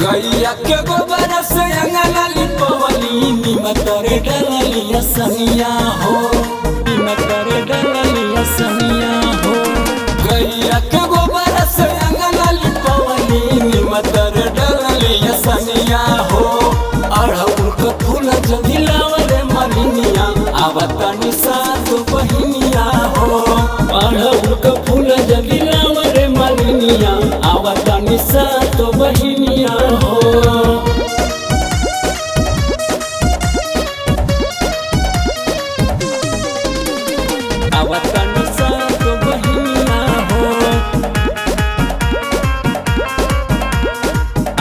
गैया के गोबर से अंगना लिपवली निमतर डलिया सनिया हो, निमतर डलिया सनिया हो। गैया के गोबर से अंगना लिपवली निमतर डलिया सनिया हो। अड़हुल के फूल जदी लावले मलिनिया आवतनी सात बहिनिया हो। अड़हुल के फूल जदी लावले मलिनिया आवतनी सात बहिनिया हो। आवतनी सात बहिनिया हो।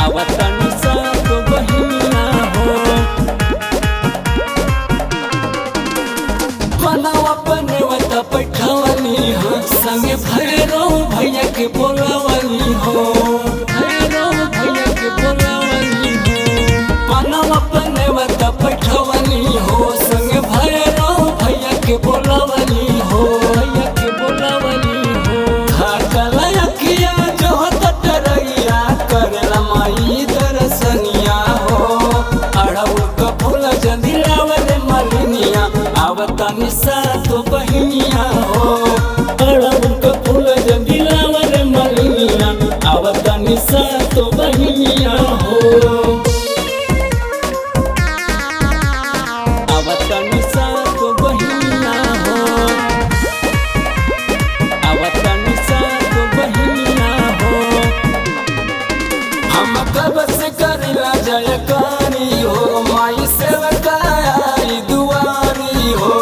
आवतनी सात बहिनिया हो। बनावा बनवता बैठवनी हो, संगे भैरव भैया के बोलावली हो। भैरव भैया के बोलावली हो। बनावा बनवता बैठवनी हो, संगे भैरव भैया के बोलावली हो। भैया के बोलावली हो। थाकल अखिया जो तटरैया करेला माई दर्शनिया हो। अड़हुल का फूल जदी लावले मलिनिया आवतनी सात बहिनिया हो। अड़हुल का फूल जदी लावले मलिनिया आवतनी सात बहिनिया हो। आवतनी सात बहिनिया हो। आवतनी सात बहिनिया हो। हम कब से करिला जयकारी हो, माई सेवकाई दुआरी हो।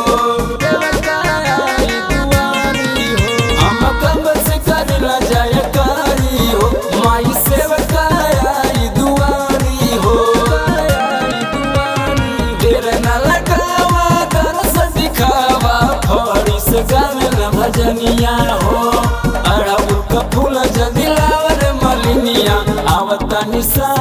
सेवकाई दुआरी हो। हम कब से करिला जयकारी हो, माई सेवकाई दुआरी हो। देर न लगावा दरस दिखावा फड़ी से गावे न भजनिया हो। अड़हुल का फूल जदी लावले मलिनिया आवतनी सा